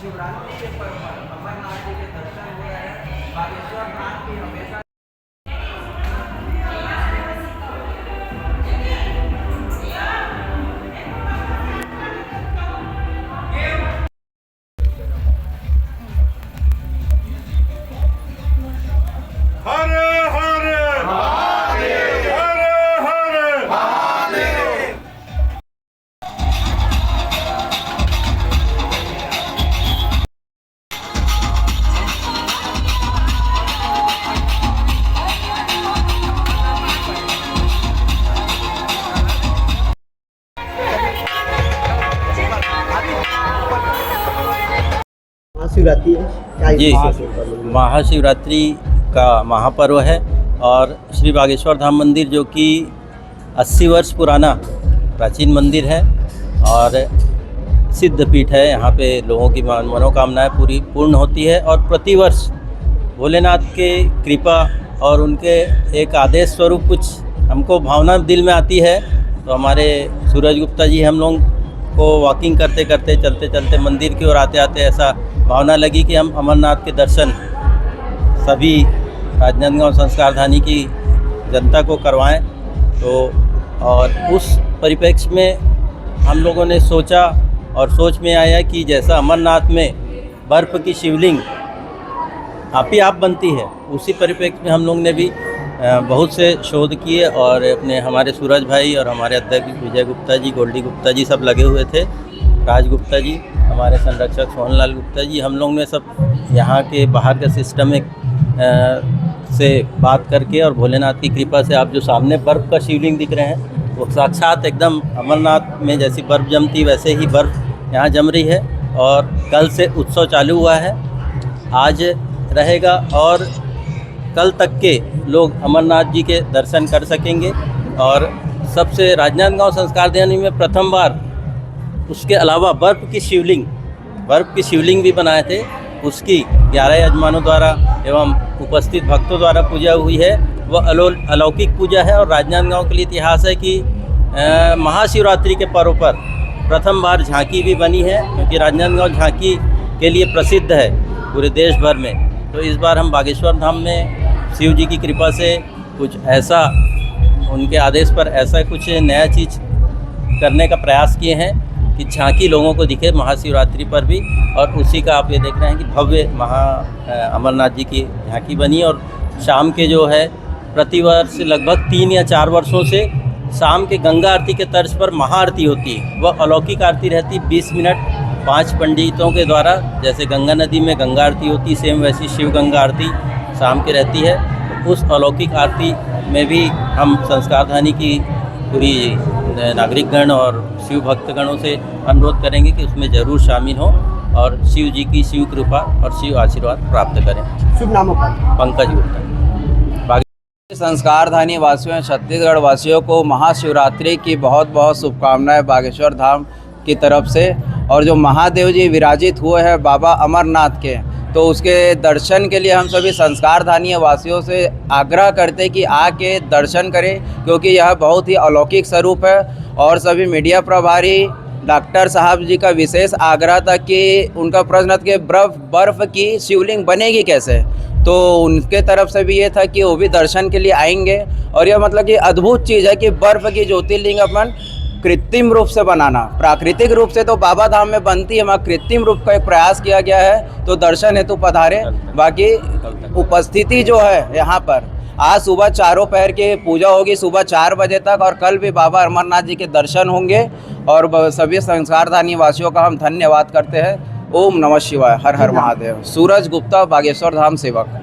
शिवरात्रि के पर्व पर अमरनाथ जी के दर्शन हुए हैं। बागेश्वर धाम की हमेशा हर हर महादेव, हर हर महादेव। महाशिवरात्रि है क्या जी, महाशिवरात्रि? महाशिवरात्रि का महापर्व है और श्री बागेश्वर धाम मंदिर जो कि 80 वर्ष पुराना प्राचीन मंदिर है और सिद्ध पीठ है। यहाँ पे लोगों की मनोकामनाएं पूर्ण होती है और प्रतिवर्ष भोलेनाथ के कृपा और उनके एक आदेश स्वरूप कुछ हमको भावना दिल में आती है। तो हमारे सूरज गुप्ता जी हम लोग को वॉकिंग करते करते चलते चलते मंदिर की ओर आते आते ऐसा भावना लगी कि हम अमरनाथ के दर्शन सभी राजनांदगांव संस्कारधानी की जनता को करवाएं। तो और उस परिप्रेक्ष्य में हम लोगों ने सोचा और सोच में आया कि जैसा अमरनाथ में बर्फ़ की शिवलिंग आप ही आप बनती है, उसी परिप्रेक्ष्य में हम लोग ने भी बहुत से शोध किए और अपने हमारे सूरज भाई और हमारे अध्यक्ष विजय गुप्ता जी, गोल्डी गुप्ता जी सब लगे हुए थे, राज गुप्ता जी, हमारे संरक्षक सोहनलाल गुप्ता जी, हम लोग ने सब यहाँ के बाहर का सिस्टमिक से बात करके और भोलेनाथ की कृपा से आप जो सामने बर्फ़ का शिवलिंग दिख रहे हैं वो साक्षात एकदम अमरनाथ में जैसी बर्फ़ जमती वैसे ही बर्फ़ यहाँ जम रही है। और कल से उत्सव चालू हुआ है, आज रहेगा और कल तक के लोग अमरनाथ जी के दर्शन कर सकेंगे। और सबसे राजनांदगांव संस्कारधानी में प्रथम बार उसके अलावा बर्फ़ की शिवलिंग भी बनाए थे, उसकी 11 यजमानों द्वारा एवं उपस्थित भक्तों द्वारा पूजा हुई है। वह अलौकिक पूजा है और राजनांदगांव के लिए इतिहास है कि महाशिवरात्रि के पर्व पर प्रथम बार झांकी भी बनी है, क्योंकि राजनांदगांव झांकी के लिए प्रसिद्ध है पूरे देश भर में। तो इस बार हम बागेश्वर धाम में शिव जी की कृपा से कुछ ऐसा, उनके आदेश पर ऐसा कुछ नया चीज़ करने का प्रयास किए हैं कि झांकी लोगों को दिखे महाशिवरात्रि पर भी। और उसी का आप ये देख रहे हैं कि भव्य अमरनाथ जी की झांकी बनी। और शाम के जो है प्रतिवर्ष लगभग 3 या 4 वर्षों से शाम के गंगा आरती के तर्ज पर महाआरती होती है। वह अलौकिक आरती रहती 20 मिनट 5 पंडितों के द्वारा, जैसे गंगा नदी में गंगा आरती होती सेम वैसी शिव गंगा आरती शाम की रहती है। उस अलौकिक आरती में भी हम संस्कारधानी की पूरी नागरिकगण और शिव भक्तगणों से अनुरोध करेंगे कि उसमें ज़रूर शामिल हों और शिव जी की शिव कृपा और शिव आशीर्वाद प्राप्त करें। शुभ नामों पर पंकज गुप्ता। संस्कारधानी वासियों, छत्तीसगढ़ वासियों को महाशिवरात्रि की बहुत बहुत शुभकामनाएं बागेश्वर धाम की तरफ से। और जो महादेव जी विराजित हुए हैं बाबा अमरनाथ के, तो उसके दर्शन के लिए हम सभी संस्कारधानी वासियों से आग्रह करते हैं कि आके दर्शन करें, क्योंकि यह बहुत ही अलौकिक स्वरूप है। और सभी मीडिया प्रभारी डॉक्टर साहब जी का विशेष आग्रह था कि उनका प्रश्न था कि बर्फ़ की शिवलिंग बनेगी कैसे, तो उनके तरफ से भी ये था कि वो भी दर्शन के लिए आएंगे। और यह मतलब कि अद्भुत चीज़ है कि बर्फ़ की ज्योतिर्लिंग अपन कृत्रिम रूप से बनाना, प्राकृतिक रूप से तो बाबा धाम में बनती है, वहाँ कृत्रिम रूप का एक प्रयास किया गया है। तो दर्शन हेतु पधारे। बाकी उपस्थिति जो है यहाँ पर आज सुबह 4 पहर की पूजा होगी सुबह 4 बजे तक, और कल भी बाबा अमरनाथ जी के दर्शन होंगे। और सभी संस्कारधानी वासियों का हम धन्यवाद करते हैं। ओम नमः शिवाय, हर हर महादेव। सूरज गुप्ता, बागेश्वर धाम सेवक।